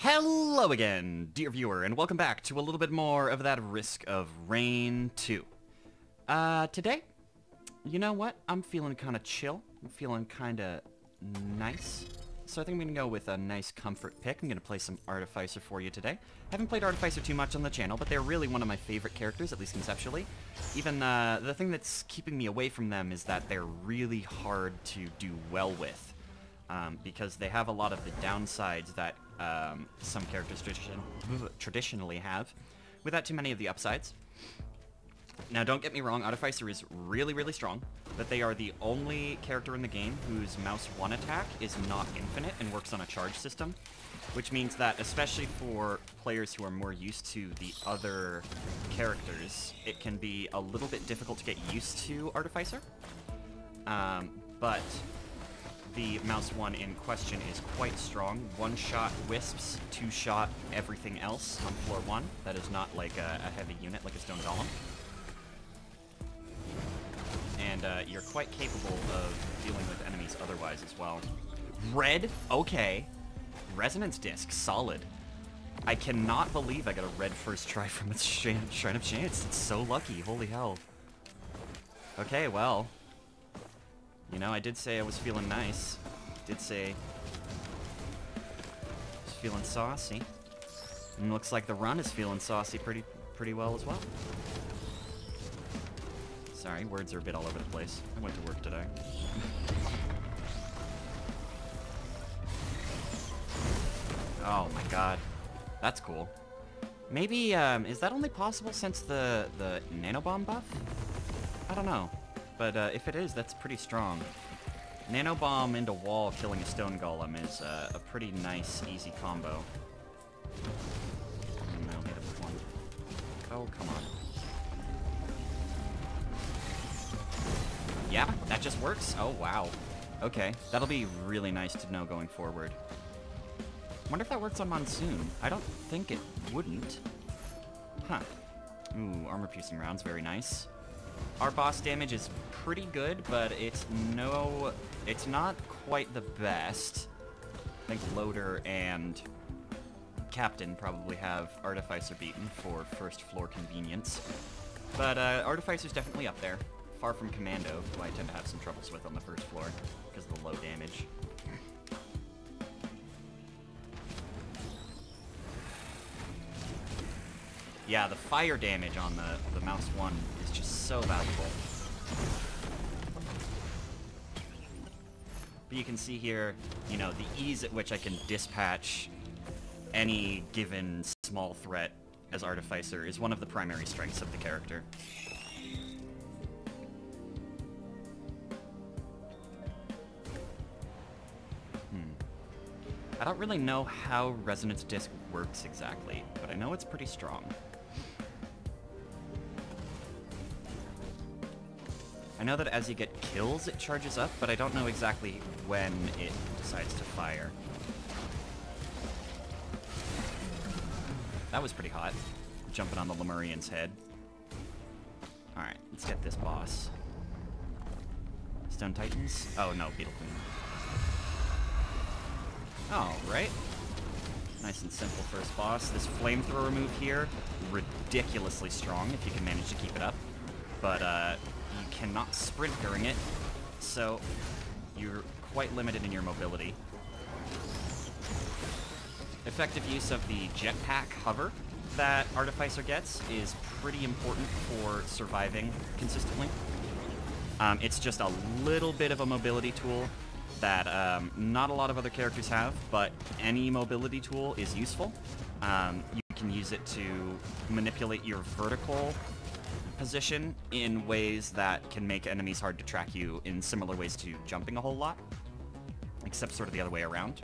Hello again, dear viewer, and welcome back to a little bit more of that Risk of Rain 2. Today, you know what? I'm feeling kind of chill. I'm feeling kind of nice. So I think I'm going to go with a nice comfort pick. I'm going to play some Artificer for you today. I haven't played Artificer too much on the channel, but they're really one of my favorite characters, at least conceptually. Even the thing that's keeping me away from them is that they're really hard to do well with. Because they have a lot of the downsides that some characters traditionally have, without too many of the upsides. Now, don't get me wrong, Artificer is really, really strong, but they are the only character in the game whose mouse 1 attack is not infinite and works on a charge system, which means that, especially for players who are more used to the other characters, it can be a little bit difficult to get used to Artificer. But the mouse 1 in question is quite strong. 1-shot wisps, 2-shot everything else on floor 1. That is not like a heavy unit like a stone golem. And you're quite capable of dealing with enemies otherwise as well. Red? Okay. Resonance Disc, solid. I cannot believe I got a red first try from its Shrine of Chance. It's so lucky, holy hell. Okay, well. You know, I did say I was feeling nice. Did say I was feeling saucy. And looks like the run is feeling saucy pretty well as well. Sorry, words are a bit all over the place. I went to work today. Oh my god. That's cool. Maybe, is that only possible since the nanobomb buff? I don't know. But if it is, that's pretty strong. Nanobomb into wall killing a stone golem is a pretty nice, easy combo. I'll hit it with one. Oh, come on. Yeah, that just works? Oh, wow. Okay, that'll be really nice to know going forward. Wonder if that works on Monsoon. I don't think it wouldn't. Huh. Ooh, armor-piercing rounds, very nice. Our boss damage is pretty good, but it's not quite the best. I think Loader and Captain probably have Artificer beaten for first floor convenience. But Artificer's definitely up there. Far from Commando, who I tend to have some troubles with on the first floor because of the low damage. Yeah, the fire damage on the mouse 1 is just so valuable. But you can see here, you know, the ease at which I can dispatch any given small threat as Artificer is one of the primary strengths of the character. I don't really know how Resonance Disc works exactly, but I know it's pretty strong. I know that as you get kills, it charges up, but I don't know exactly when it decides to fire. That was pretty hot, jumping on the Lemurian's head. Alright, let's get this boss. Stone Titans? Oh no, Beetle Queen. Alright. Nice and simple first boss. This flamethrower move here, ridiculously strong if you can manage to keep it up. But, you cannot sprint during it, so you're quite limited in your mobility. Effective use of the jetpack hover that Artificer gets is pretty important for surviving consistently. It's just a little bit of a mobility tool that not a lot of other characters have, but any mobility tool is useful. You can use it to manipulate your vertical position in ways that can make enemies hard to track you in similar ways to jumping a whole lot, except sort of the other way around.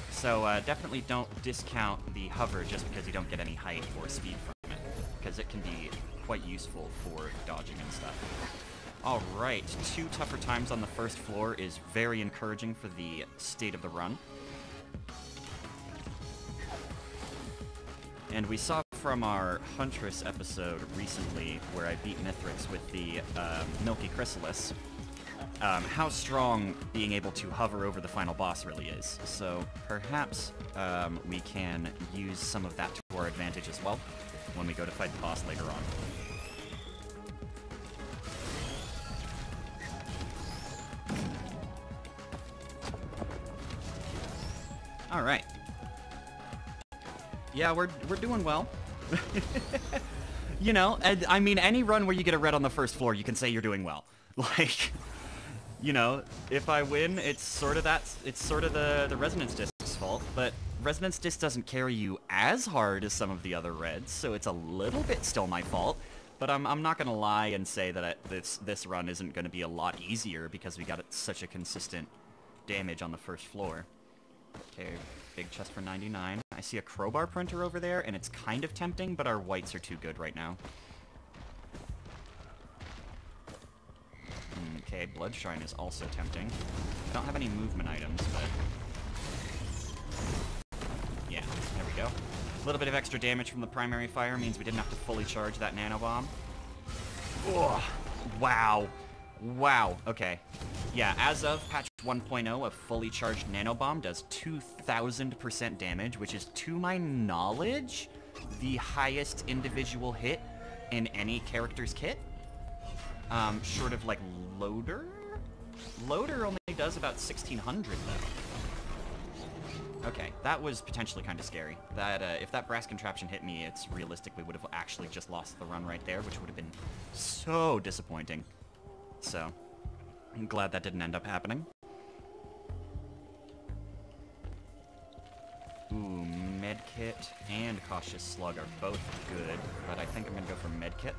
So definitely don't discount the hover just because you don't get any height or speed from it, because it can be quite useful for dodging and stuff. Alright, 2 tougher times on the first floor is very encouraging for the state of the run. And we saw from our Huntress episode recently, where I beat Mithrix with the Milky Chrysalis, how strong being able to hover over the final boss really is. So perhaps we can use some of that to our advantage as well when we go to fight the boss later on. All right. Yeah, we're doing well. You know, I mean, any run where you get a red on the first floor, you can say you're doing well. Like, you know, if I win, it's sort of the Resonance Disc's fault, but Resonance Disc doesn't carry you as hard as some of the other reds, so it's a little bit still my fault. But I'm not gonna lie and say that this run isn't gonna be a lot easier because we got such a consistent damage on the first floor. Okay, big chest for 99. I see a crowbar printer over there, and it's kind of tempting, but our whites are too good right now. Okay, Blood Shrine is also tempting. I don't have any movement items, but... yeah, there we go. A little bit of extra damage from the primary fire means we didn't have to fully charge that nanobomb. Oh, wow. Wow, okay. Yeah, as of patch 1.0, a fully charged nanobomb does 2,000% damage, which is, to my knowledge, the highest individual hit in any character's kit. Short of, like, Loader? Loader only does about 1,600, though. Okay, that was potentially kind of scary. That, if that brass contraption hit me, it's realistically would have actually just lost the run right there, which would have been so disappointing. So, I'm glad that didn't end up happening. Ooh, Medkit and Cautious Slug are both good, but I think I'm gonna go for Medkit.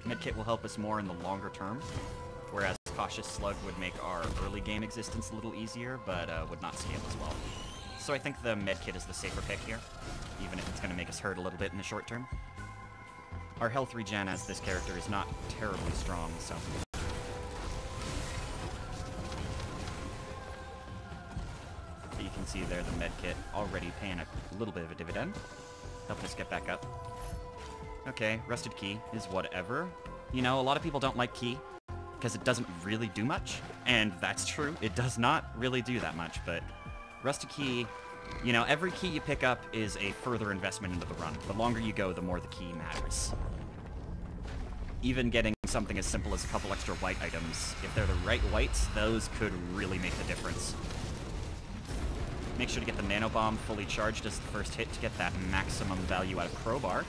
Medkit will help us more in the longer term, whereas Cautious Slug would make our early game existence a little easier, but would not scale as well. So I think the Medkit is the safer pick here, even if it's gonna make us hurt a little bit in the short term. Our health regen as this character is not terribly strong, so... but you can see there the medkit already paying a little bit of a dividend, helping us get back up. Okay, Rusted Key is whatever. You know, a lot of people don't like Key, because it doesn't really do much, and that's true, it does not really do that much, but Rusted Key... you know, every key you pick up is a further investment into the run. The longer you go, the more the key matters. Even getting something as simple as a couple extra white items, if they're the right whites, those could really make the difference. Make sure to get the nanobomb fully charged as the first hit to get that maximum value out of Crowbar.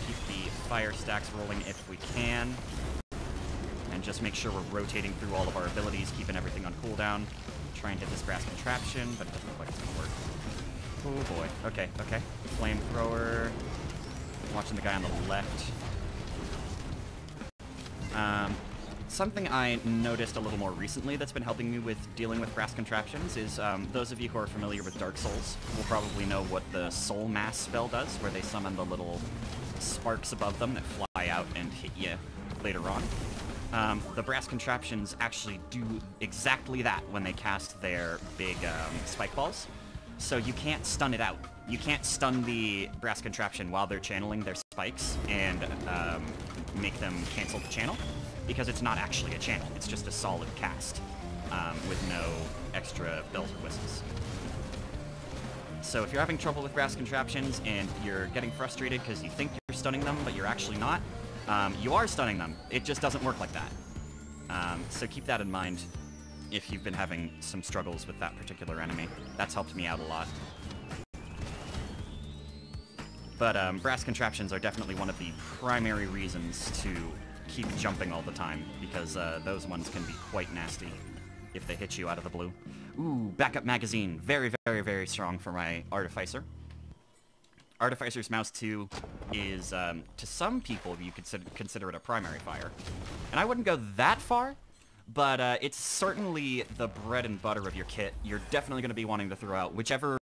Keep the fire stacks rolling if we can. And just make sure we're rotating through all of our abilities, keeping everything on cooldown. Try and hit this brass contraption, but it doesn't look like it's gonna work. Oh boy. Okay, okay. Flamethrower. Watching the guy on the left. Something I noticed a little more recently that's been helping me with dealing with brass contraptions is those of you who are familiar with Dark Souls will probably know what the Soul Mass spell does, where they summon the little sparks above them that fly out and hit you later on. The brass contraptions actually do exactly that when they cast their big spike balls. So you can't stun it out. You can't stun the brass contraption while they're channeling their spikes and make them cancel the channel, because it's not actually a channel. It's just a solid cast with no extra bells and whistles. So if you're having trouble with brass contraptions and you're getting frustrated because you think you're stunning them, but you're actually not, you are stunning them. It just doesn't work like that. So keep that in mind if you've been having some struggles with that particular enemy. That's helped me out a lot. But brass contraptions are definitely one of the primary reasons to keep jumping all the time, because those ones can be quite nasty if they hit you out of the blue. Ooh, backup magazine. Very, very, very strong for my Artificer. Artificer's Mouse 2 is, to some people, you could consider it a primary fire. And I wouldn't go that far, but it's certainly the bread and butter of your kit. You're definitely going to be wanting to throw out whichever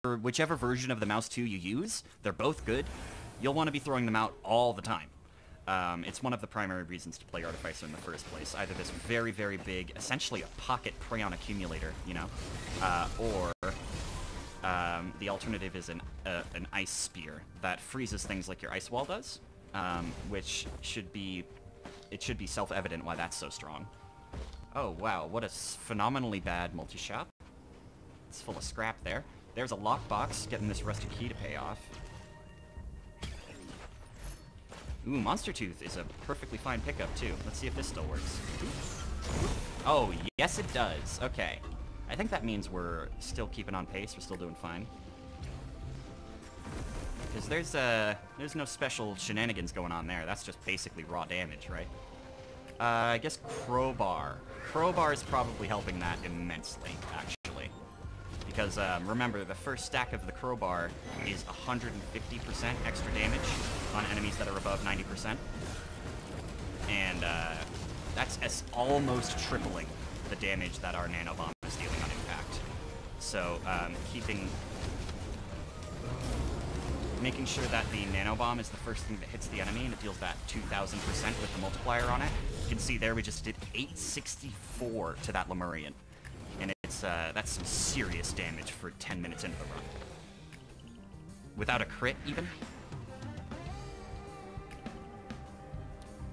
version of the Mouse 2 you use. They're both good. You'll want to be throwing them out all the time. It's one of the primary reasons to play Artificer in the first place. Either this very, very big, essentially a pocket crayon accumulator, you know, or the alternative is an ice spear that freezes things like your ice wall does, which should be it should be self-evident why that's so strong. Oh, wow, what a phenomenally bad multi-shot. It's full of scrap there. There's a lockbox, getting this rusted key to pay off. Ooh, Monster Tooth is a perfectly fine pickup, too. Let's see if this still works. Oh, yes it does. Okay. I think that means we're still keeping on pace. We're still doing fine. Because there's no special shenanigans going on there. That's just basically raw damage, right? I guess Crowbar. Crowbar is probably helping that immensely, actually. Because, remember, the first stack of the Crowbar is 150% extra damage on enemies that are above 90%. And, that's almost tripling the damage that our Nanobomb is dealing on impact. So, making sure that the Nanobomb is the first thing that hits the enemy, and it deals that 2,000% with the multiplier on it. You can see there we just did 864 to that Lemurian. And it's, that's some serious damage for 10 minutes into the run. Without a crit, even.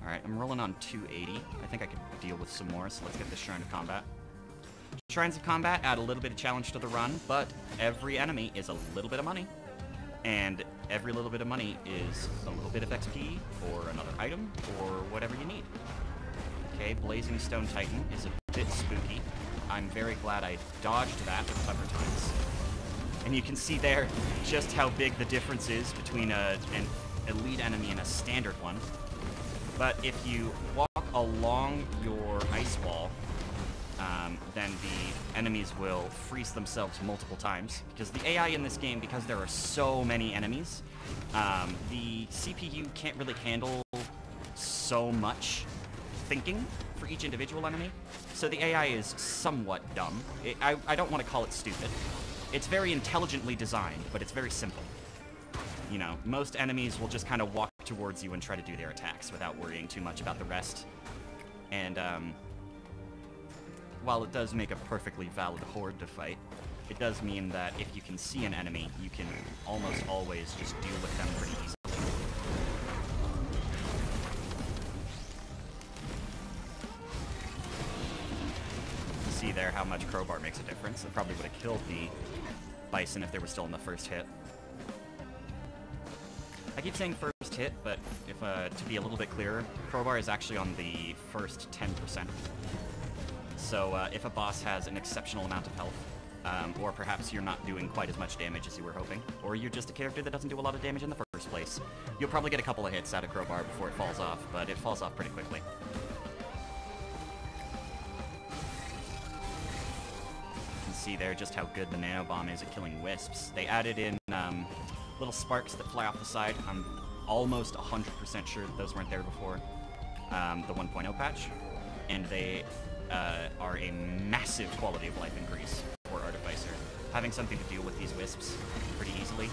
Alright, I'm rolling on 280. I think I could deal with some more, so let's get this Shrine of Combat. Shrines of Combat add a little bit of challenge to the run, but every enemy is a little bit of money. And every little bit of money is a little bit of XP, or another item, or whatever you need. Okay, Blazing Stone Titan is a bit spooky. I'm very glad I dodged that a couple times. And you can see there just how big the difference is between an elite enemy and a standard one. But if you walk along your ice wall, then the enemies will freeze themselves multiple times. Because the AI in this game, because there are so many enemies, the CPU can't really handle so much thinking for each individual enemy. So the AI is somewhat dumb. I don't want to call it stupid. It's very intelligently designed, but it's very simple. You know, most enemies will just kind of walk towards you and try to do their attacks without worrying too much about the rest. And, while it does make a perfectly valid horde to fight, it does mean that if you can see an enemy, you can almost always just deal with them pretty easily. See there how much Crowbar makes a difference. It probably would have killed the Bison if they were still in the first hit. I keep saying first hit, but if to be a little bit clearer, Crowbar is actually on the first 10%. So if a boss has an exceptional amount of health, or perhaps you're not doing quite as much damage as you were hoping, or you're just a character that doesn't do a lot of damage in the first place, you'll probably get a couple of hits out of Crowbar before it falls off, but it falls off pretty quickly. You can see there just how good the Nanobomb is at killing wisps. They added in little sparks that fly off the side. I'm almost 100% sure that those weren't there before the 1.0 patch, and they are a massive quality of life increase for Artificer. Having something to deal with these wisps pretty easily.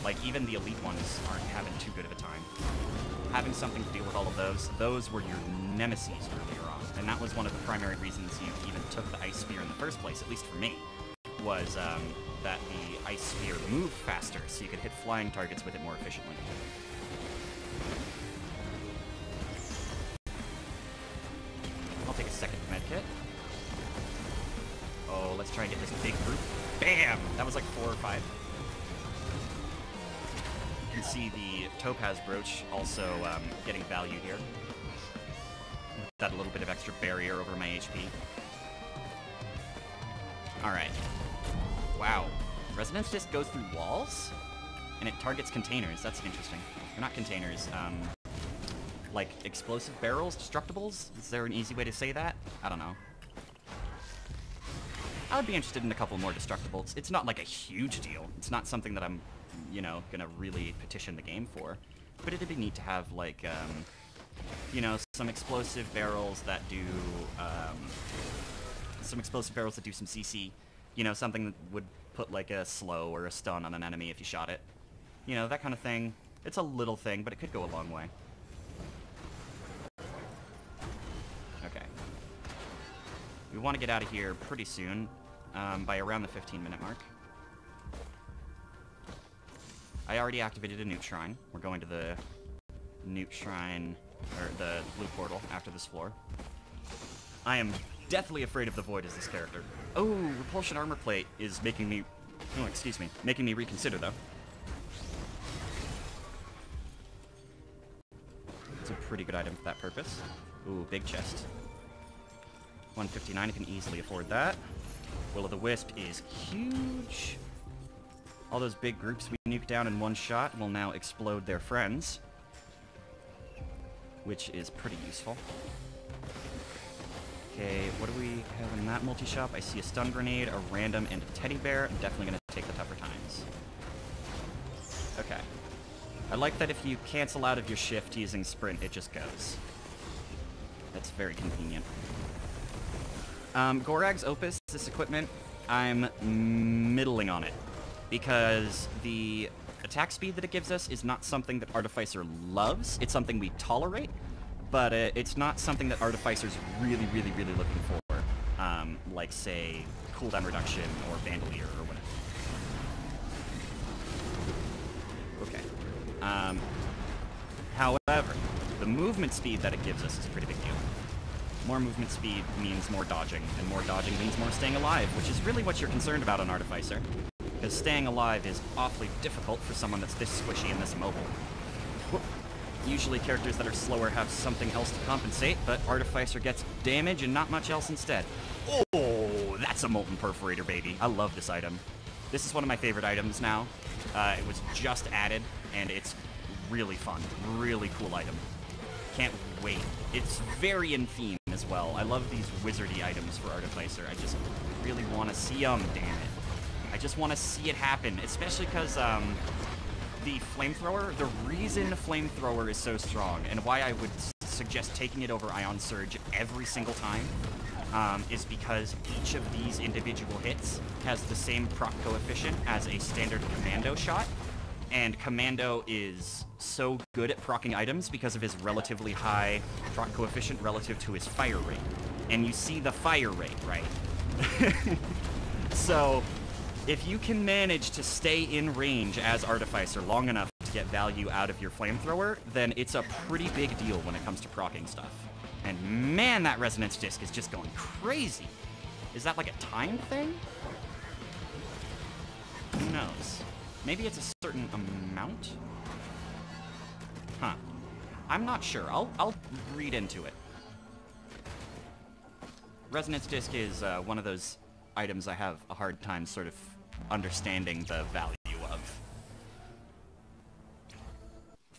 Like, even the elite ones aren't having too good of a time. Having something to deal with all of those were your nemesis earlier on. And that was one of the primary reasons you even took the Ice Spear in the first place, at least for me, was that the Ice Spear moved faster, so you could hit flying targets with it more efficiently. I'll take a second medkit. Oh, let's try and get this big group. Bam! That was like 4 or 5. You can see the Topaz Brooch also getting value here. That a little bit of extra barrier over my HP. Alright. Wow. Resonance Disc goes through walls? And it targets containers. That's interesting. They're not containers. Like explosive barrels, destructibles? Is there an easy way to say that? I don't know. I would be interested in a couple more destructibles. It's not like a huge deal. It's not something that I'm, you know, gonna really petition the game for. But it'd be neat to have, like, you know, some explosive barrels that do, some CC. You know, something that would put, like, a slow or a stun on an enemy if you shot it. You know, that kind of thing. It's a little thing, but it could go a long way. Okay. We want to get out of here pretty soon, by around the 15-minute mark. I already activated a Newt Shrine. We're going to the Newt Shrine or the blue portal after this floor. I am deathly afraid of the void as this character. Oh, repulsion armor plate is making me, oh, excuse me, making me reconsider though. It's a pretty good item for that purpose. Ooh, big chest. 159, I can easily afford that. Will-o'-the-Wisp is huge. All those big groups we nuke down in one shot will now explode their friends, which is pretty useful. Okay, what do we have in that multi-shop? I see a stun grenade, a random, and a teddy bear. I'm definitely going to take the tougher times. Okay. I like that if you cancel out of your shift using sprint, it just goes. That's very convenient. Gorag's Opus, this equipment, I'm middling on it. Because the attack speed that it gives us is not something that Artificer loves. It's something we tolerate, but it's not something that Artificer's really, really, really looking for. Like, say, cooldown reduction or Bandolier or whatever. Okay. However, the movement speed that it gives us is a pretty big deal. More movement speed means more dodging, and more dodging means more staying alive, which is really what you're concerned about on Artificer. Because staying alive is awfully difficult for someone that's this squishy and this immobile. Usually characters that are slower have something else to compensate, but Artificer gets damage and not much else instead. Oh, that's a Molten Perforator, baby. I love this item. This is one of my favorite items now. It was just added, and it's really fun. Really cool item. Can't wait. It's very in theme as well. I love these wizardy items for Artificer. I just really want to see them, damn it. I just want to see it happen, especially because the Flamethrower, the reason Flamethrower is so strong, and why I would suggest taking it over Ion Surge every single time, is because each of these individual hits has the same proc coefficient as a standard Commando shot, and Commando is so good at proccing items because of his relatively high proc coefficient relative to his fire rate. And you see the fire rate, right? So, if you can manage to stay in range as Artificer long enough to get value out of your Flamethrower, then it's a pretty big deal when it comes to proccing stuff. And man, that Resonance Disc is just going crazy. Is that like a time thing? Who knows? Maybe it's a certain amount? Huh. I'm not sure. I'll read into it. Resonance Disc is one of those items I have a hard time sort of understanding the value of.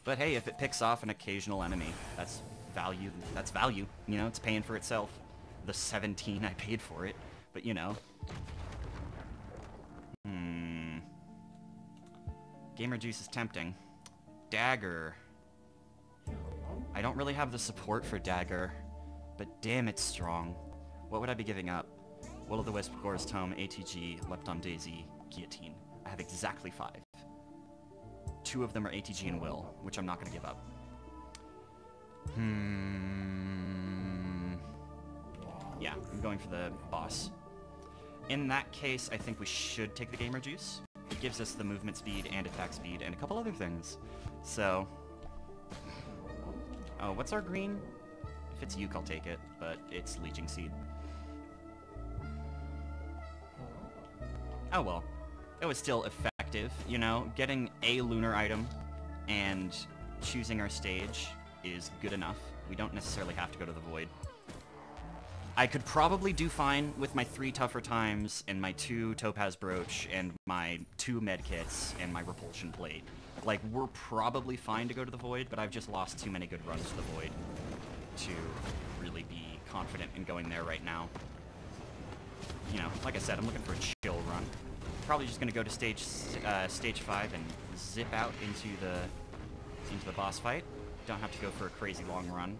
But hey, if it picks off an occasional enemy, that's value. That's value. You know, it's paying for itself. The 17 I paid for it, but you know. Gamer Juice is tempting. Dagger. I don't really have the support for Dagger, but damn, it's strong. What would I be giving up? Will-o'-the-Wisp, Gore's Tome, ATG, Lepton Daisy, Guillotine. I have exactly 5. 2 of them are ATG and Will, which I'm not going to give up. Yeah, I'm going for the boss. In that case, I think we should take the Gamer Juice. It gives us the movement speed and attack speed and a couple other things. So... Oh, what's our green? If it's Uke, I'll take it, but it's Leeching Seed. Oh well. It was still effective, you know? Getting a lunar item and choosing our stage is good enough. We don't necessarily have to go to the Void. I could probably do fine with my 3 tougher times and my 2 topaz brooch and my 2 medkits and my repulsion plate. Like, we're probably fine to go to the Void, but I've just lost too many good runs to the Void to really be confident in going there right now. You know, like I said, I'm looking for a chill run. Probably just gonna go to stage 5 and zip out into the boss fight. Don't have to go for a crazy long run.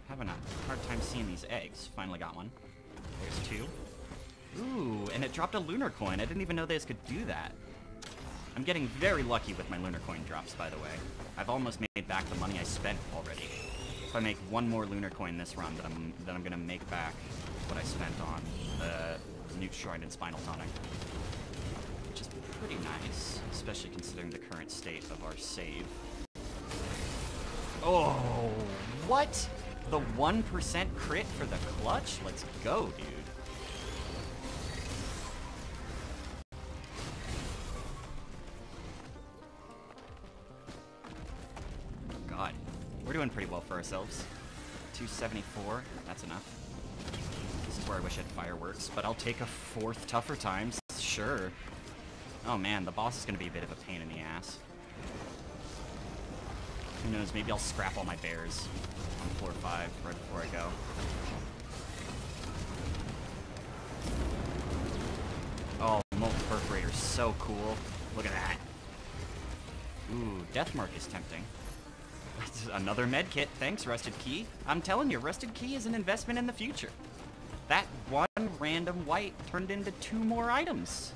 Having a hard time seeing these eggs. Finally got one. There's 2. Ooh, and it dropped a lunar coin. I didn't even know they could do that. I'm getting very lucky with my lunar coin drops, by the way. I've almost made back the money I spent already. If I make 1 more lunar coin this run, then I'm gonna make back what I spent on the Newt Shrine and Spinal Tonic. Which is pretty nice, especially considering the current state of our save. Oh, what? The 1% crit for the clutch? Let's go, dude. Oh god. We're doing pretty well for ourselves. 274, that's enough. This is where I wish I had fireworks, but I'll take a 4th tougher times. Sure. Oh man, the boss is gonna be a bit of a pain in the ass. Who knows, maybe I'll scrap all my bears on floor 5 right before I go. Oh, Molten Perforator's so cool. Look at that. Ooh, Deathmark is tempting. Another med kit, thanks, Rusted Key. I'm telling you, Rusted Key is an investment in the future. That one random white turned into 2 more items.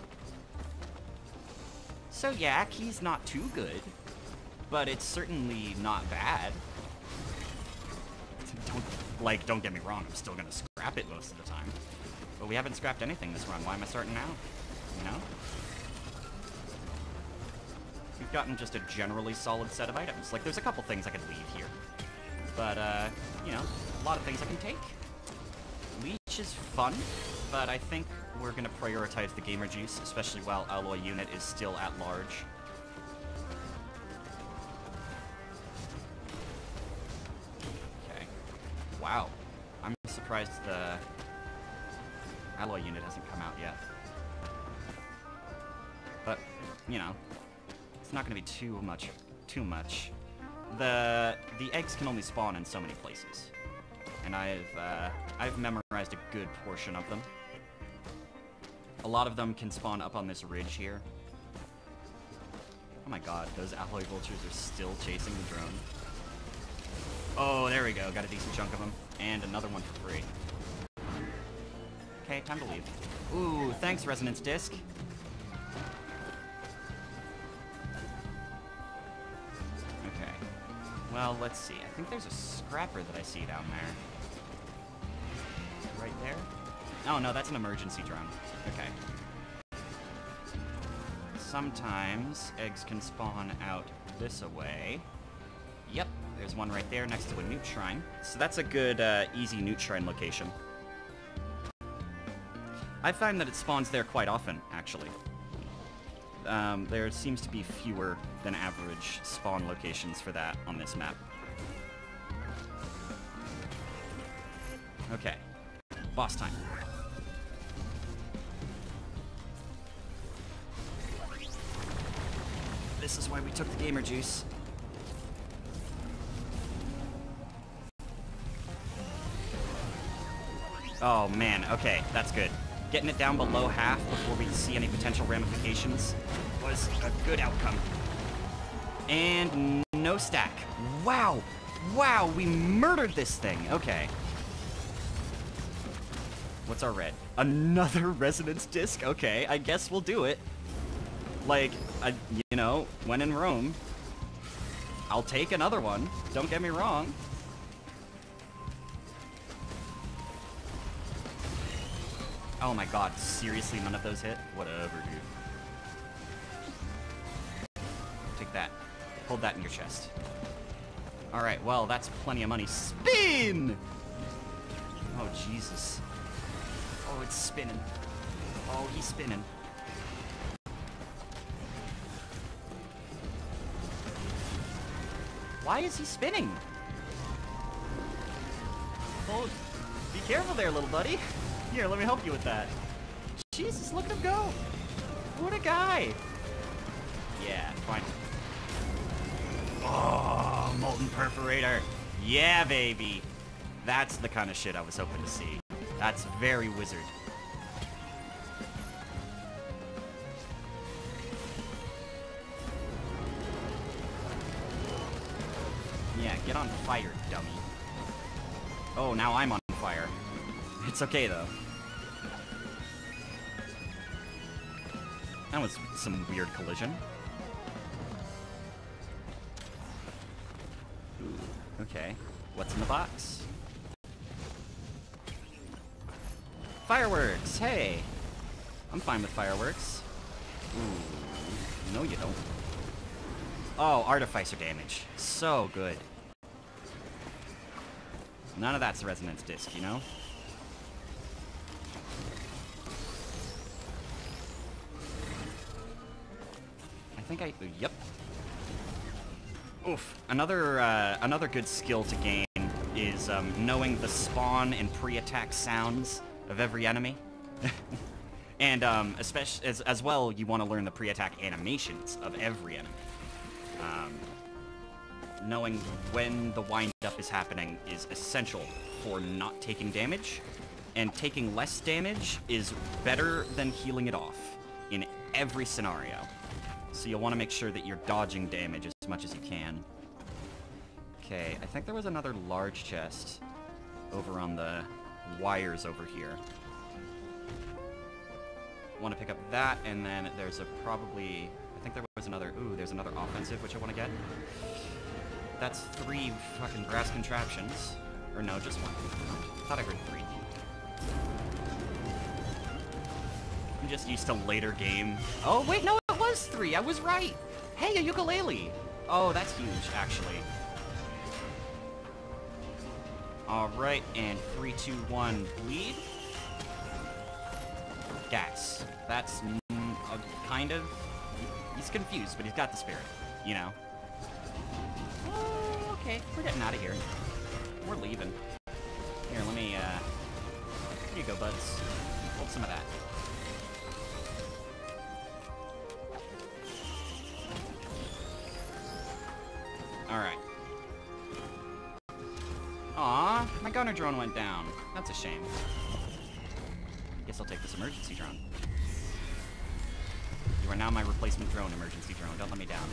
So yeah, Key's not too good, but it's certainly not bad. Don't get me wrong, I'm still gonna scrap it most of the time. But we haven't scrapped anything this run, why am I starting now? You know? We've gotten just a generally solid set of items. Like, there's a couple things I could leave here. But, you know, a lot of things I can take. Leech is fun, but I think we're gonna prioritize the gamer juice, especially while Alloy Unit is still at large. Okay. Wow. I'm surprised the Alloy Unit hasn't come out yet. But, you know, it's not gonna be too much. The eggs can only spawn in so many places. And I've memorized a good portion of them. A lot of them can spawn up on this ridge here. Oh my god, those alloy vultures are still chasing the drone. Oh, there we go. Got a decent chunk of them. And another one for free. Okay, time to leave. Ooh, thanks, Resonance Disc. Okay. Well, let's see. I think there's a scrapper that I see down there. Right there? Oh, no, that's an emergency drone. Okay. Sometimes eggs can spawn out this away. Yep, there's one right there next to a Newt Shrine. So that's a good, easy Newt Shrine location. I find that it spawns there quite often, actually. There seems to be fewer than average spawn locations for that on this map. Okay. Boss time. This is why we took the gamer juice. Oh man, okay, that's good. Getting it down below half before we see any potential ramifications was a good outcome. And no stack. Wow! Wow, we murdered this thing. Okay. What's our red? Another resonance disc? Okay, I guess we'll do it. Like, you know, when in Rome, I'll take another one. Don't get me wrong. Oh my god, seriously, none of those hit? Whatever, dude. Take that. Hold that in your chest. Alright, well, that's plenty of money. Spin! Oh, Jesus. Oh, it's spinning. Oh, he's spinning. Why is he spinning? Oh, be careful there, little buddy. Here, let me help you with that. Jesus, look at him go. What a guy. Yeah, fine. Oh, Molten Perforator. Yeah, baby. That's the kind of shit I was hoping to see. That's very wizard. Yeah, get on fire, dummy. Oh, now I'm on fire. It's okay, though. That was some weird collision. Ooh, okay. What's in the box? Fireworks! Hey! I'm fine with fireworks. Ooh. No, you don't. Oh, artificer damage. So good. None of that's a resonance disc, you know? I think yep. Oof. Another good skill to gain is knowing the spawn and pre-attack sounds of every enemy. And especially as well, you want to learn the pre-attack animations of every enemy. Knowing when the wind-up is happening is essential for not taking damage, and taking less damage is better than healing it off in every scenario. So you'll want to make sure that you're dodging damage as much as you can. Okay, I think there was another large chest over on the wires over here. Want to pick up that, and then there's I think there was another, there's another offensive which I want to get. That's 3 fucking brass contraptions. Or no, just 1. I thought I heard 3. I'm just used to later game. Oh, wait, no, it was 3. I was right. Hey, a ukulele. Oh, that's huge, actually. Alright, and 3, 2, 1, bleed. Gas. That's kind of... He's confused, but he's got the spirit, you know? Oh, okay. We're getting out of here. We're leaving. Here, let me, here you go, buds. Hold some of that. Alright. Aw, my gunner drone went down. That's a shame. Guess I'll take this emergency drone. You are now my replacement drone, emergency drone. Don't let me down.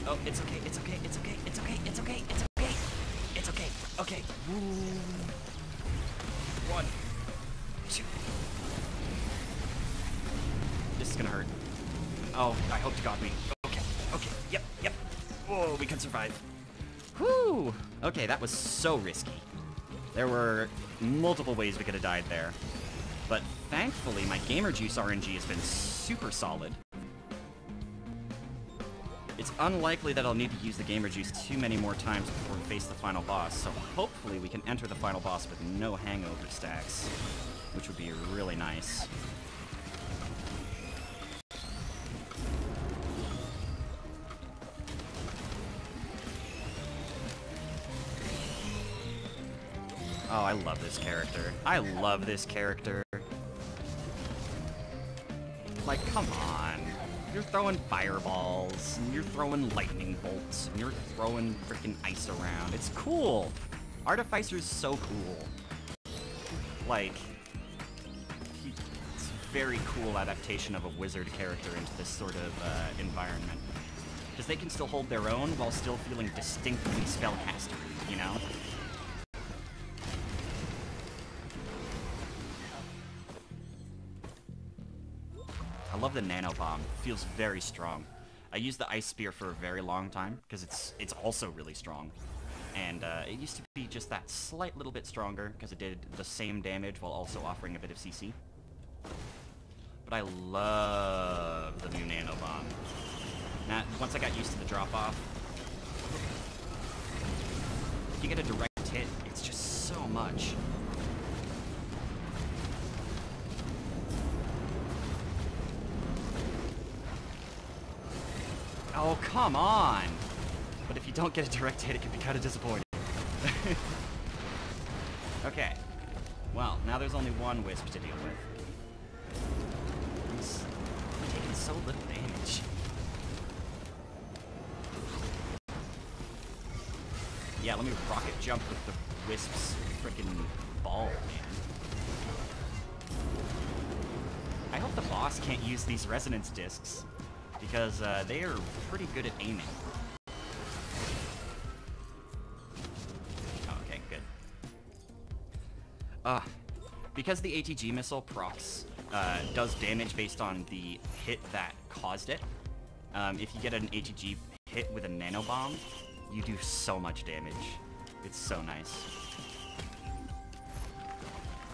Oh, it's okay, it's okay, it's okay, it's okay, it's okay, it's okay, it's okay, okay. Ooh. 1, 2. This is gonna hurt. Oh, I hope to God we... Okay, okay, yep, yep. Whoa, we can survive. Whew! Okay, that was so risky. There were multiple ways we could have died there. But thankfully, my Gamer Juice RNG has been super solid. It's unlikely that I'll need to use the Gamer Juice too many more times before we face the final boss, so hopefully we can enter the final boss with no hangover stacks, which would be really nice. Oh, I love this character. I love this character. Like, come on. You're throwing fireballs, and you're throwing lightning bolts, and you're throwing freaking ice around. It's cool. Artificer's so cool. Like, it's a very cool adaptation of a wizard character into this sort of environment. Because they can still hold their own while still feeling distinctly spellcastery, you know? I love the nano bomb. It feels very strong. I used the ice spear for a very long time because it's also really strong, and it used to be just that slight little bit stronger because it did the same damage while also offering a bit of CC. But I love the new nano bomb. Now, once I got used to the drop off, if you get a direct hit, it's just so much. Oh, come on! But if you don't get a direct hit, it can be kind of disappointing. Okay. Well, now there's only one wisp to deal with. He's taking so little damage. Yeah, let me rocket jump with the wisp's frickin' ball, man. I hope the boss can't use these resonance discs, because they are pretty good at aiming. Okay, good. Because the ATG missile procs does damage based on the hit that caused it, if you get an ATG hit with a nanobomb, You do so much damage. It's so nice.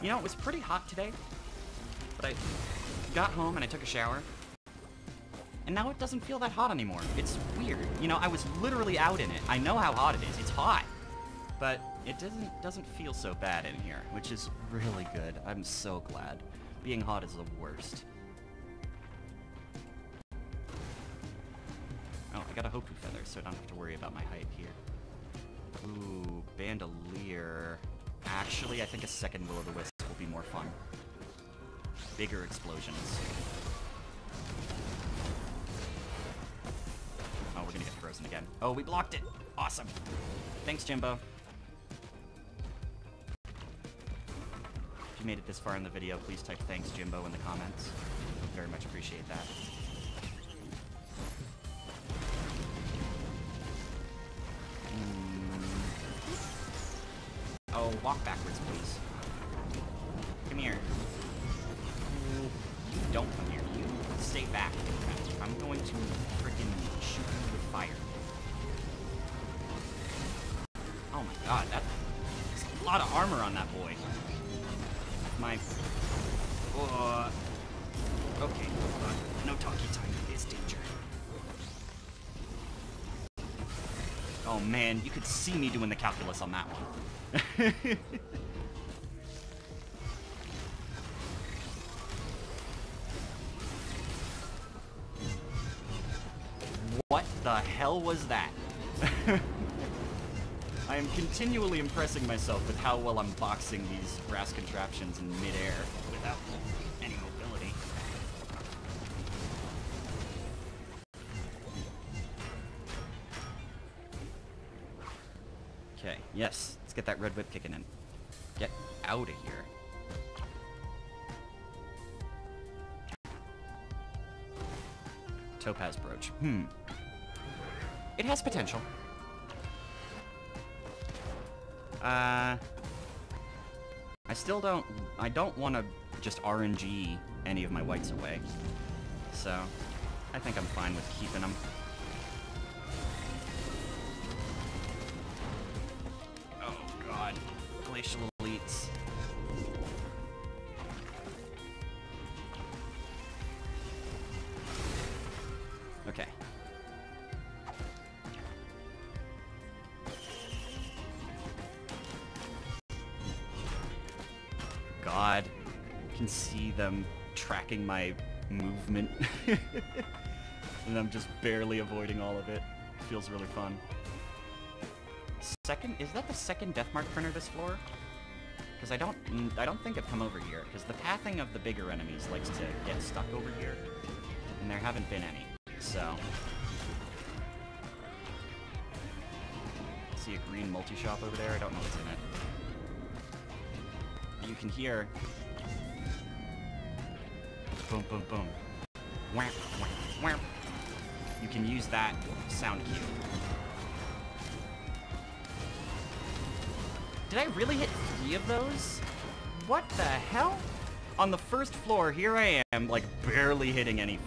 You know, it was pretty hot today, but I got home and I took a shower, and now it doesn't feel that hot anymore. It's weird. You know, I was literally out in it. I know how hot it is. It's hot. But it doesn't feel so bad in here, which is really good. I'm so glad. Being hot is the worst. Oh, I got a Hopu feather, so I don't have to worry about my height here. Ooh, bandolier. Actually, I think a second will-o'-the-wisp will be more fun. Bigger explosions. Oh, we're gonna get frozen again. Oh, we blocked it! Awesome. Thanks, Jimbo. If you made it this far in the video, please type thanks, Jimbo, in the comments. I very much appreciate that. Oh, walk backwards, please. Come here. You don't come here. You stay back. I'm going to freaking shoot you with fire. Oh my god, that's a lot of armor on that boy. My... okay, hold on. No talkie time. It's danger. Oh man, you could see me doing the calculus on that one. What the hell was that? I am continually impressing myself with how well I'm boxing these brass contraptions in midair without any mobility. Okay, yes, let's get that red whip kicking in. Get out of here. Topaz brooch. It has potential. I don't want to just RNG any of my whites away. So, I think I'm fine with keeping them. Oh god. Glacial elites. Okay. God, I can see them tracking my movement. And I'm just barely avoiding all of it. It feels really fun. Is that the second Deathmark printer this floor? Because I don't think I've come over here, because the pathing of the bigger enemies likes to get stuck over here, and there haven't been any, so... See a green multi-shop over there? I don't know what's in it. You can hear... Boom, boom, boom. Wham, wham, wham. You can use that sound cue. Did I really hit 3 of those? What the hell? On the first floor, here I am, like, barely hitting any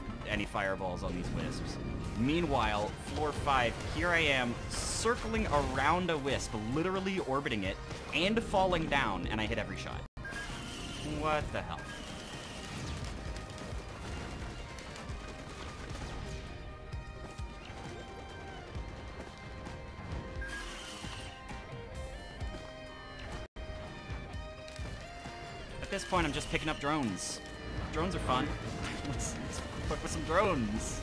fireballs on these wisps. Meanwhile, floor 5, here I am, circling around a wisp, literally orbiting it, and falling down, and I hit every shot. What the hell? At this point, I'm just picking up drones. Drones are fun. Let's fuck with some drones.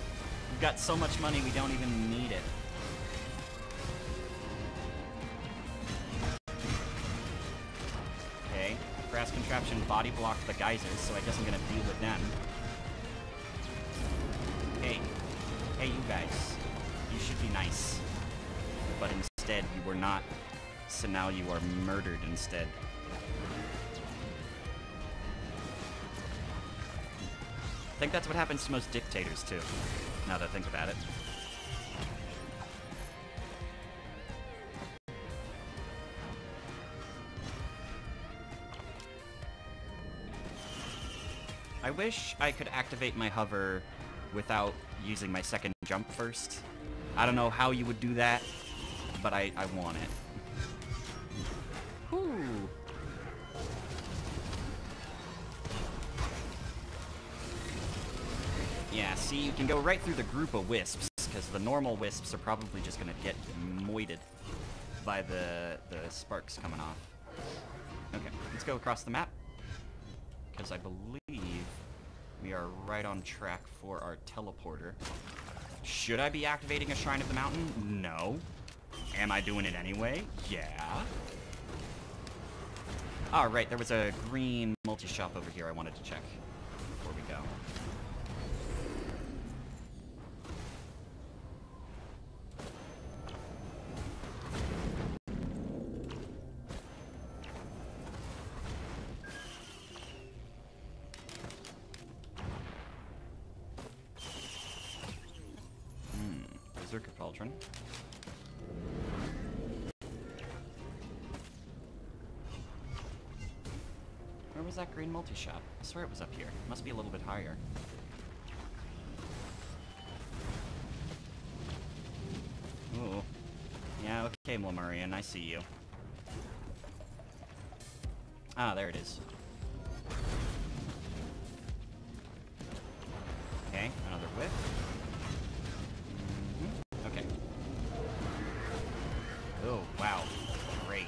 We've got so much money, we don't even need it. Okay, brass contraption body blocked the geysers, so I guess I'm gonna deal with them. Hey, you guys. You should be nice. But instead, you were not. So now you are murdered instead. I think that's what happens to most dictators, too, now that I think about it. I wish I could activate my hover without using my second jump first. I don't know how you would do that, but I want it. Whew. Yeah, see, you can go right through the group of wisps, because the normal wisps are probably just gonna get moited by the sparks coming off. Okay, let's go across the map, because I believe we are right on track for our teleporter. Should I be activating a Shrine of the Mountain? No. Am I doing it anyway? Yeah. Oh, right, there was a green multi-shop over here I wanted to check before we go. Berserker Cauldron. Where was that green multi-shop? I swear it was up here. Must be a little bit higher. Ooh. Yeah, okay, Lemurian, I see you. Ah, there it is. Okay, another whip. Okay. Oh, wow. Great.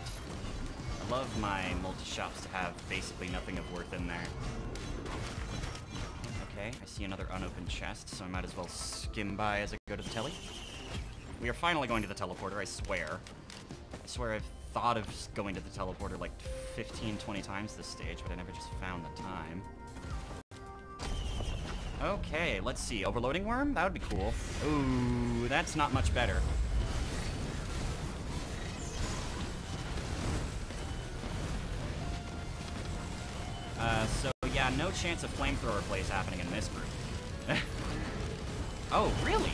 I love my multi-shops to have basically nothing of worth in there. Okay, I see another unopened chest, so I might as well skim by as I go to the telly. We are finally going to the teleporter, I swear. I swear I've thought of going to the teleporter like 15, 20 times this stage, but I never just found the time. Okay, let's see. Overloading worm? That would be cool. Ooh, that's not much better. So yeah, no chance of flamethrower plays happening in this group. Oh, really?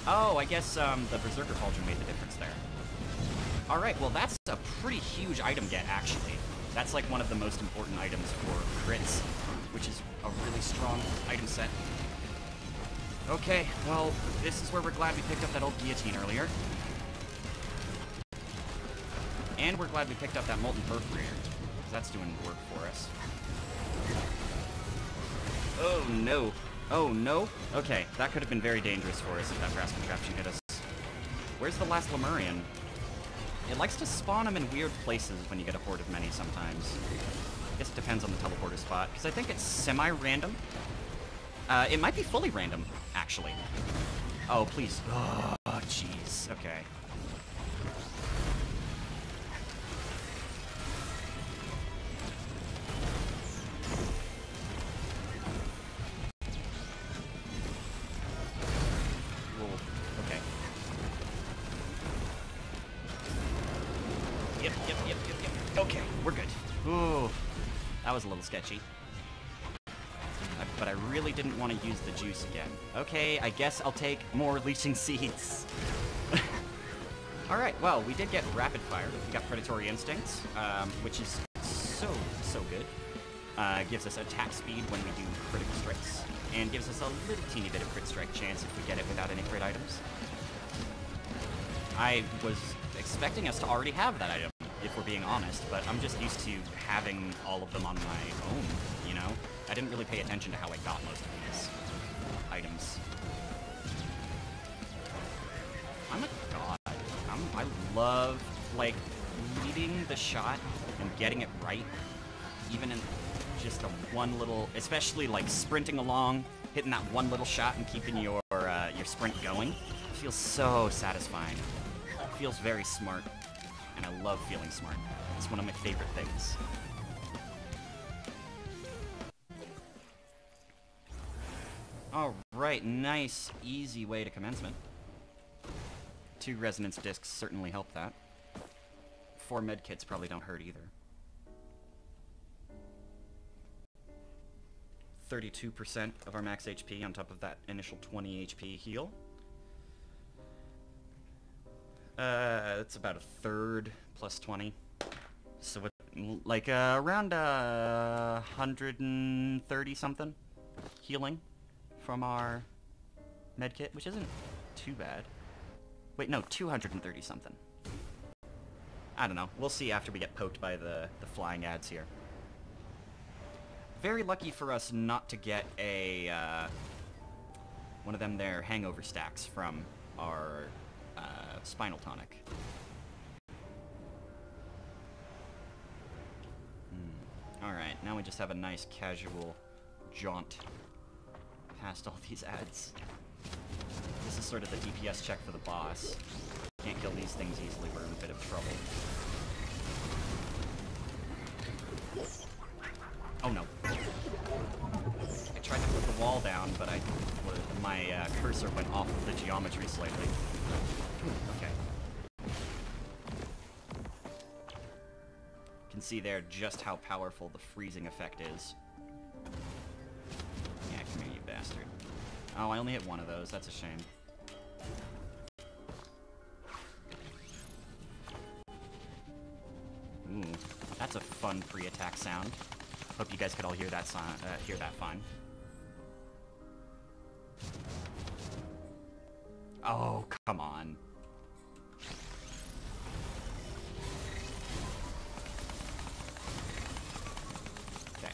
Oh, I guess the Berserker Cauldron made the difference there. Alright, well that's a pretty huge item get, actually. That's like one of the most important items for crits, which is a really strong item set. Okay, well, this is where we're glad we picked up that old guillotine earlier. And we're glad we picked up that molten perforator, because that's doing work for us. Oh no. Oh no? Okay, that could have been very dangerous for us if that brass contraption hit us. Where's the last Lemurian? It likes to spawn them in weird places when you get a horde of many sometimes. I guess it depends on the teleporter spot, because I think it's semi-random. It might be fully random, actually. Oh, please. Oh, jeez. Okay. Okay, we're good. Ooh, that was a little sketchy. But I really didn't want to use the juice again. Okay, I guess I'll take more leeching seeds. Alright, well, we did get rapid fire. We got predatory instincts, which is so good. Gives us attack speed when we do critical strikes, and gives us a little teeny bit of crit strike chance if we get it without any crit items. I was expecting us to already have that item, if we're being honest, but I'm just used to having all of them on my own, you know? I didn't really pay attention to how I got most of these items. I'm a god. I love, like, leading the shot and getting it right, even in just a one little, especially, like, sprinting along, hitting that one little shot and keeping your sprint going. It feels so satisfying. It feels very smart. And I love feeling smart. It's one of my favorite things. Alright, nice, easy way to commencement. 2 resonance discs certainly help that. 4 medkits probably don't hurt either. 32% of our max HP on top of that initial 20 HP heal. It's about a third plus 20. So it, like around 130 something healing from our medkit, which isn't too bad. Wait, no, 230 something. I don't know. We'll see after we get poked by the flying ads here. Very lucky for us not to get a, one of them there hangover stacks from our, spinal tonic. Alright, now we just have a nice casual jaunt past all these ads. This is sort of the DPS check for the boss. Can't kill these things easily, we're in a bit of trouble. Oh no. I tried to put the wall down, but my cursor went off of the geometry slightly. Okay. You can see there just how powerful the freezing effect is. Yeah, come here, you bastard. Oh, I only hit one of those. That's a shame. Ooh, that's a fun pre-attack sound. Hope you guys could all hear that fine. Oh, come on. Okay.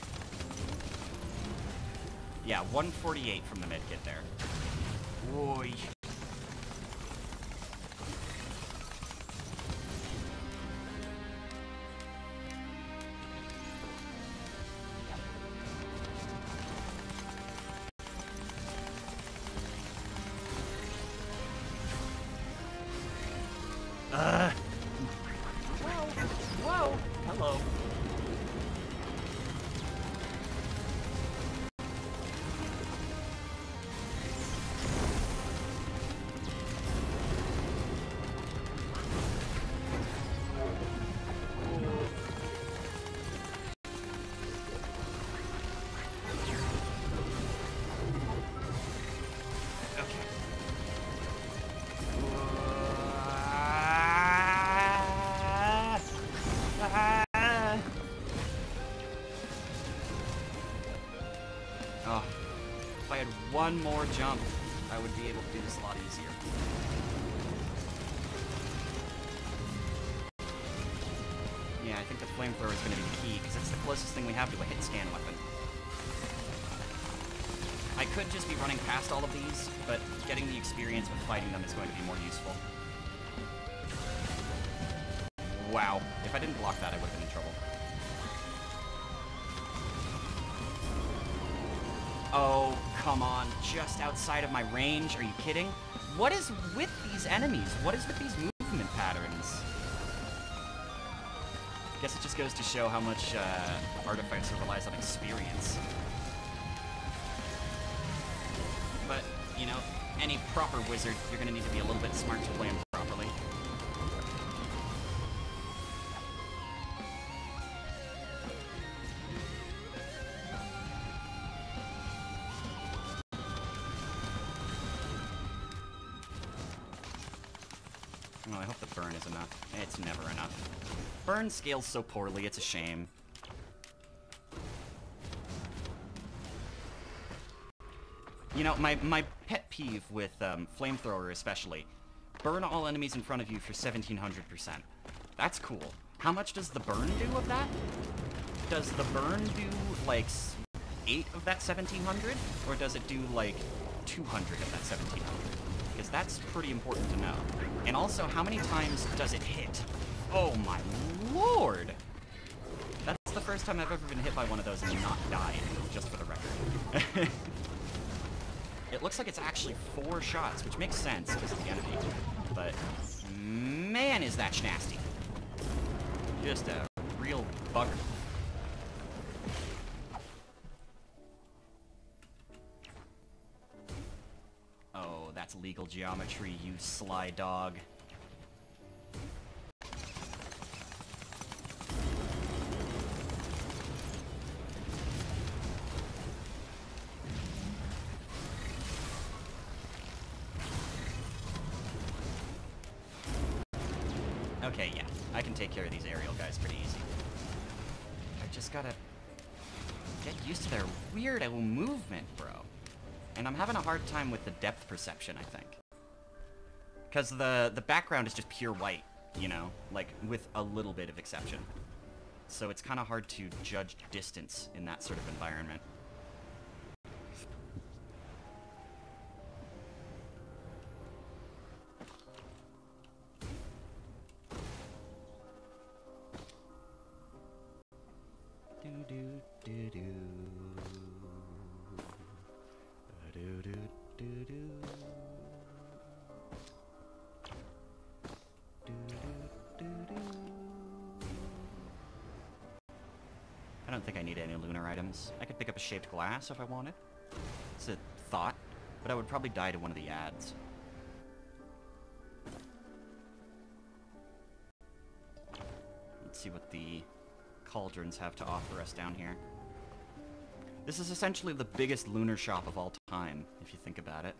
Yeah, 148 from the mid-kit there. Oy. Whoa! Hello. Oh, if I had one more jump, I would be able to do this a lot easier. Yeah, I think the flamethrower is going to be key, because it's the closest thing we have to a hit-scan weapon. I could just be running past all of these, but getting the experience with fighting them is going to be more useful. Wow, if I didn't block that, I would have been in trouble. Oh, come on. Just outside of my range? Are you kidding? What is with these enemies? What is with these movement patterns? I guess it just goes to show how much Artificer relies on experience. But, you know, any proper wizard, you're going to need to be a little bit smart to play him properly. Oh, I hope the burn is enough. It's never enough. Burn scales so poorly, it's a shame. You know, my pet peeve with Flamethrower especially, burn all enemies in front of you for 1700%. That's cool. How much does the burn do of that? Does the burn do, like, 8 of that 1700? Or does it do, like, 200 of that 1700? Because that's pretty important to know. And also, how many times does it hit? Oh my lord! That's the first time I've ever been hit by one of those and not died, just for the record. It looks like it's actually 4 shots, which makes sense because of the enemy. But, man, is that nasty. Just a real bugger. Oh, that's legal geometry, you sly dog. Okay, yeah. I can take care of these aerial guys pretty easy. I just gotta get used to their weird movement, bro. And I'm having a hard time with the depth perception, I think. Because the background is just pure white, you know, like with a little bit of exception. So it's kind of hard to judge distance in that sort of environment. I don't think I need any lunar items. I could pick up a shaped glass if I wanted. It's a thought, but I would probably die to one of the ads. Let's see what the cauldrons have to offer us down here. This is essentially the biggest lunar shop of all time, if you think about it.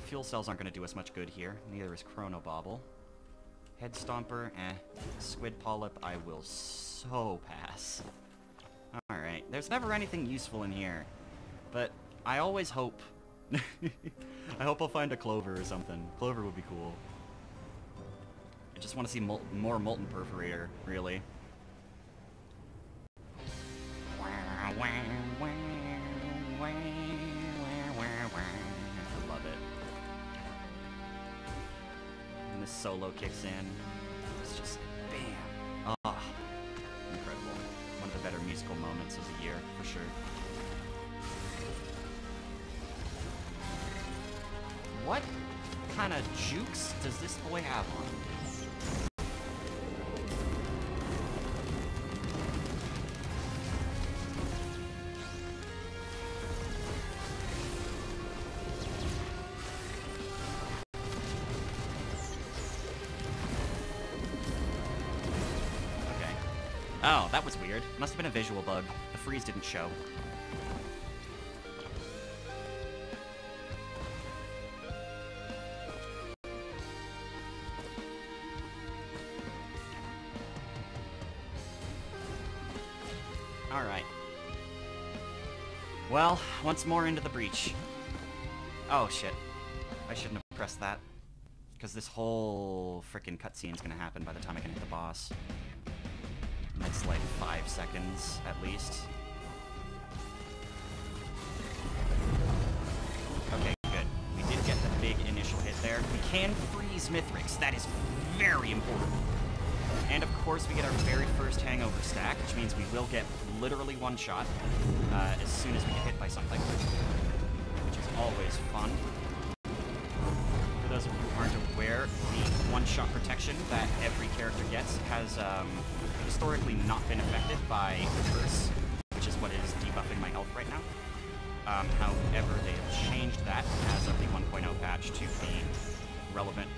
Fuel cells aren't going to do us much good here. Neither is Chronobauble. Head Stomper, Squid Polyp, I will so pass. Alright, there's never anything useful in here. But I always hope... I hope I'll find a Clover or something. Clover would be cool. I just want to see more Molten Perforator, really. I love it. And this solo kicks in. It's just bam. Ah, incredible. One of the better musical moments of the year, for sure. What kind of jukes does this boy have on? Oh, that was weird. Must have been a visual bug. The freeze didn't show. Alright. Well, once more into the breach. Oh, shit. I shouldn't have pressed that. Because this whole frickin' cutscene's gonna happen by the time I can hit the boss. It's like 5 seconds, at least. Okay, good. We did get the big initial hit there. We can freeze Mithrix. That is very important. And of course, we get our very first hangover stack, which means we will get literally one shot as soon as we get hit by something, which is always fun. For those of you who aren't aware, the one-shot protection that every character gets has historically not been affected by the curse, which is what is debuffing my health right now. However, they have changed that as of the 1.0 patch to be relevant.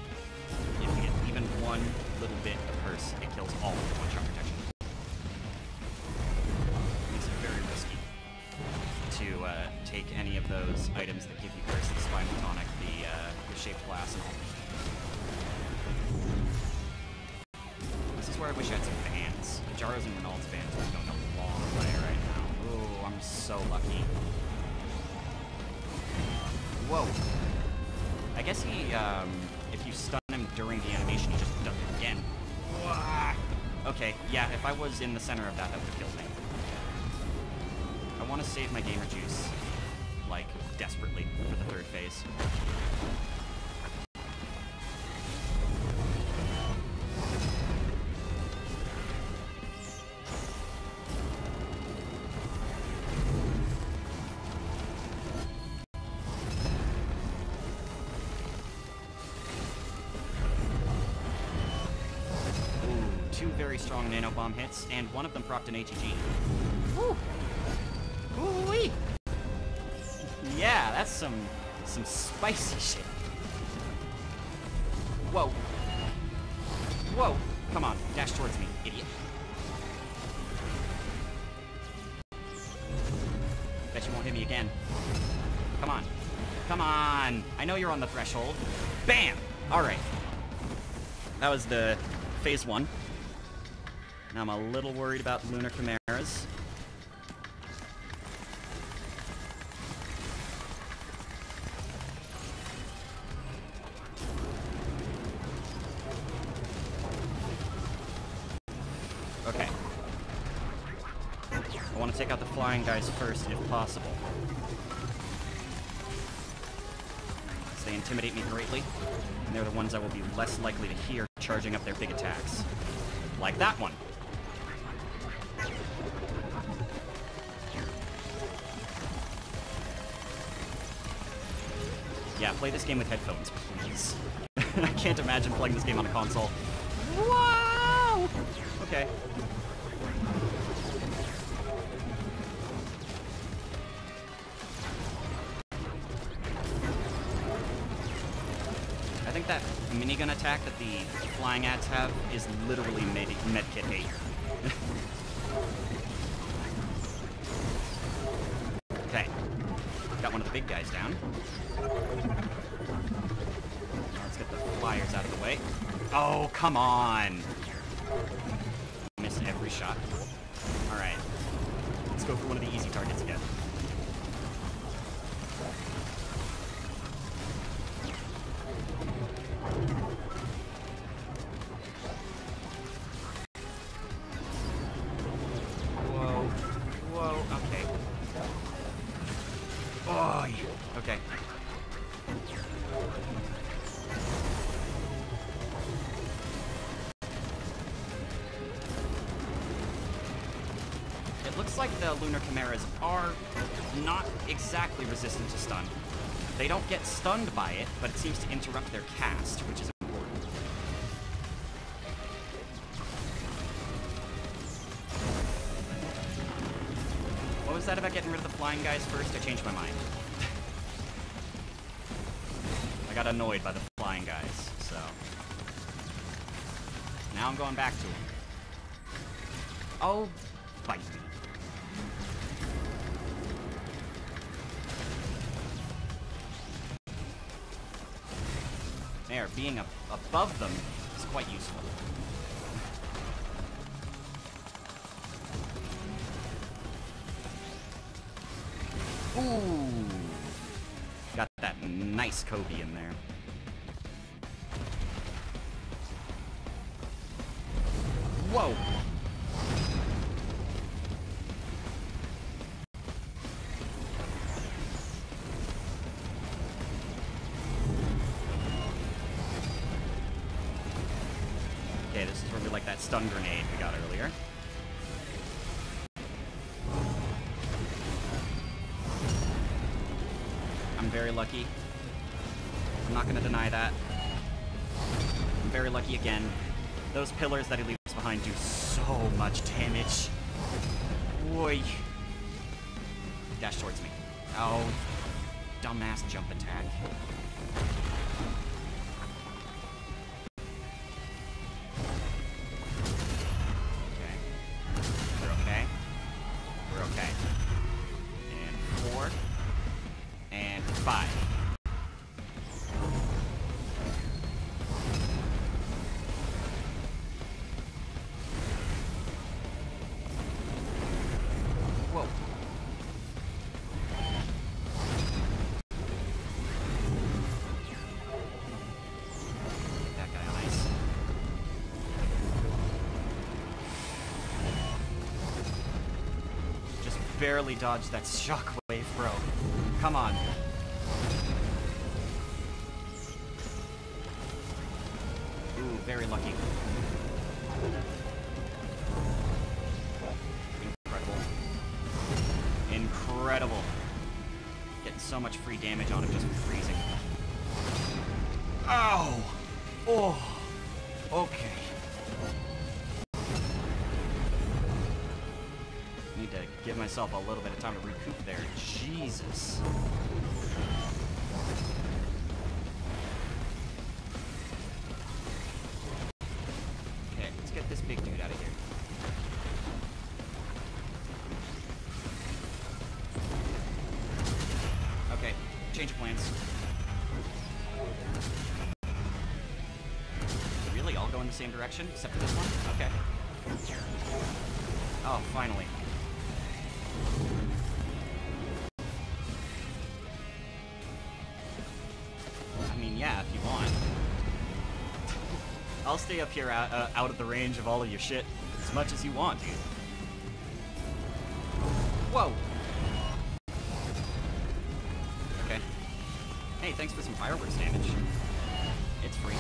If you get even one little bit of curse, it kills all of the one-shot protection. Makes it very risky to take any of those items that give you curse, the Spinal Tonic, the shaped glass, and all. This is where I wish I had some bands. The Jaros and Reynolds bands are going a long way right now. Oh, I'm so lucky. Whoa. I guess he, if you stun him during the animation, he just does it again. Okay, yeah, if I was in the center of that, that would have killed me. I want to save my gamer juice, like, desperately for the third phase. Very strong nanobomb hits, and one of them procced an HEG. Woo! Woo-wee! Yeah, that's some spicy shit. Whoa. Whoa! Come on, dash towards me, idiot. Bet you won't hit me again. Come on. Come on! I know you're on the threshold. Bam! Alright. That was the phase 1. Now I'm a little worried about the Lunar Chimeras. take out the flying guys first if possible. So they intimidate me greatly, and they're the ones I will be less likely to hear charging up their big attacks. Like that one. Yeah, play this game with headphones, please. I can't imagine playing this game on a console. Wow! Okay. I think that minigun attack that the flying ads have is literally medkit hate. Okay. Got one of the big guys down. Now let's get the flyers out of the way. Oh, come on! Miss every shot. Alright. Let's go for one of the easy targets again. Whoa. Whoa, okay. Oh, yeah. Okay. It looks like the Lunar Chimeras are not exactly resistant to stun. They don't get stunned by it, but it seems to interrupt their cast, which is important. What was that about getting rid of the flying guys first? I changed my mind. I got annoyed by the flying guys, so... now I'm going back to them. Oh, bite me. There, being above them is quite useful. Ooh! Got that nice Kobe in there. Whoa! Okay, this is where we like that stun grenade we got earlier. I'm very lucky. I'm not gonna deny that. I'm very lucky again. Those pillars that he leaves behind do so much damage. Boy. Dash towards me. Oh, dumbass jump attack. Whoa. That guy on ice. Just barely dodged that shockwave, bro. Come on. Ooh, very lucky. Incredible. Getting so much free damage on him just from freezing. Ow! Oh! Okay. Need to give myself a little bit of time to recoup there. Jesus. Okay, let's get this big dude out of here. Okay, change of plans. Really? All go in the same direction? Except for this one? Okay. Oh, finally. I mean, yeah, if you want. I'll stay up here out of the range of all of your shit as much as you want, dude. Whoa! Okay. Hey, thanks for some fireworks damage. It's free.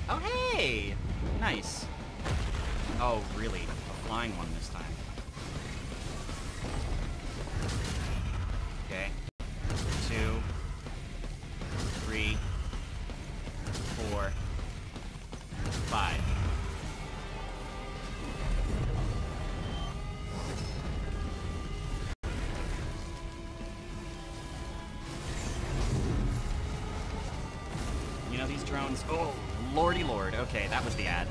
Oh, hey! Nice. Oh, really? A flying one this time. Okay. 2, 3, 4, 5. You know, these drones... Oh, lordy lord. Okay, that was the ad.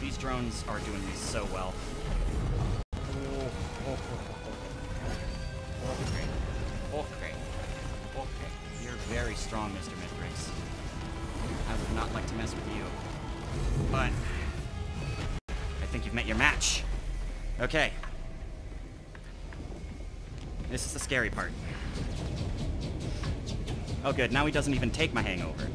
These drones are doing me so well. Okay. You're very strong, Mr. Mithrix. I would not like to mess with you. But I think you've met your match. Okay. This is the scary part. Oh good, now he doesn't even take my hangover.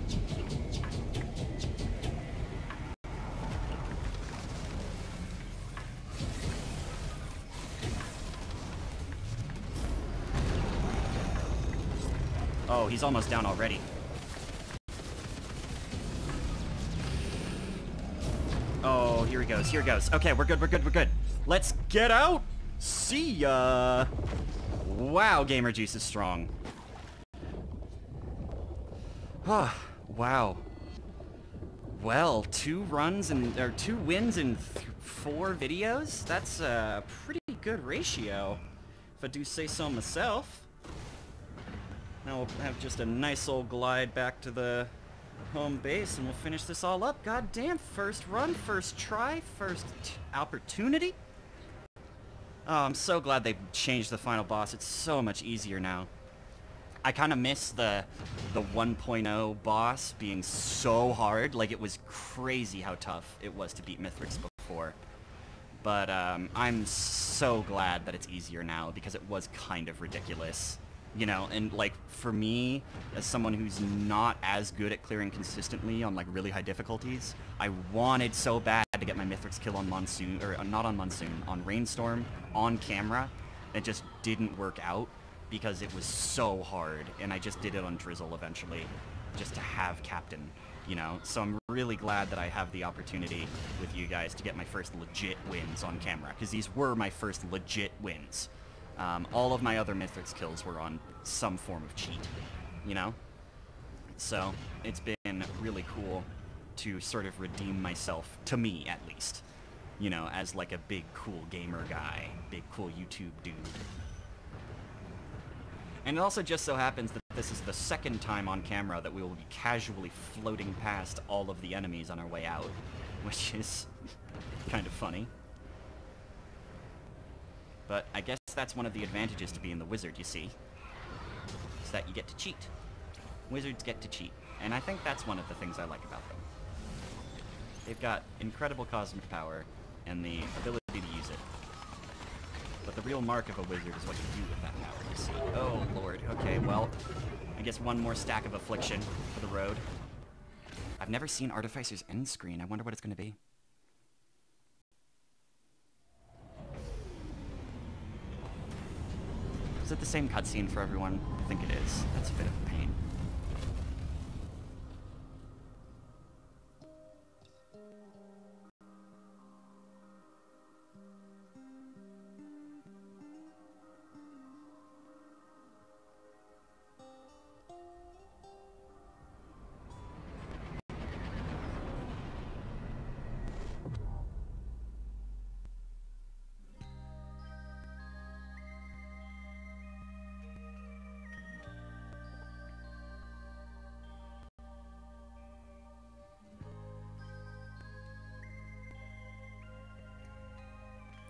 Oh, he's almost down already. Oh, here he goes, here he goes. Okay, we're good, we're good, we're good. Let's get out! See ya! Wow, Gamer Juice is strong. Ah, wow. Well, 2 wins in 4 videos? That's a pretty good ratio, if I do say so myself. Now we'll have just a nice old glide back to the home base and we'll finish this all up. God damn, first run, first try, first opportunity. Oh, I'm so glad they changed the final boss. It's so much easier now. I kind of miss the 1.0 boss being so hard. Like, it was crazy how tough it was to beat Mithrix before. But I'm so glad that it's easier now because it was kind of ridiculous. You know, and like for me, as someone who's not as good at clearing consistently on like really high difficulties, I wanted so bad to get my Mithrix kill on Monsoon, or not on Monsoon, on Rainstorm, on camera. It just didn't work out because it was so hard, and I just did it on Drizzle eventually, just to have Captain, you know? So I'm really glad that I have the opportunity with you guys to get my first legit wins on camera, because these were my first legit wins. All of my other Mithrix kills were on some form of cheat, you know? So, it's been really cool to sort of redeem myself, to me at least, you know, as like a big cool gamer guy, big cool YouTube dude. And it also just so happens that this is the second time on camera that we will be casually floating past all of the enemies on our way out, which is kind of funny. But I guess that's one of the advantages to being the wizard, you see. Is that you get to cheat. Wizards get to cheat. And I think that's one of the things I like about them. They've got incredible cosmic power and the ability to use it. But the real mark of a wizard is what you do with that power, you see. Oh, Lord. Okay, well, I guess one more stack of affliction for the road. I've never seen Artificer's end screen. I wonder what it's going to be. Is it the same cutscene for everyone? I think it is. That's a bit of a pain.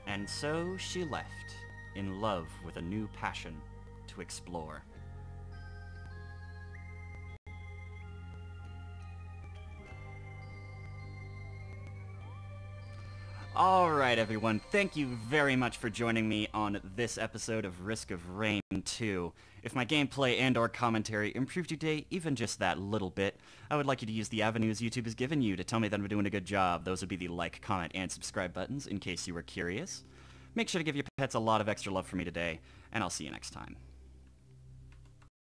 And so she left, in love with a new passion to explore. Alright everyone, thank you very much for joining me on this episode of Risk of Rain 2. If my gameplay and or commentary improved your day even just that little bit, I would like you to use the avenues YouTube has given you to tell me that I'm doing a good job. Those would be the like, comment, and subscribe buttons in case you were curious. Make sure to give your pets a lot of extra love for me today, and I'll see you next time.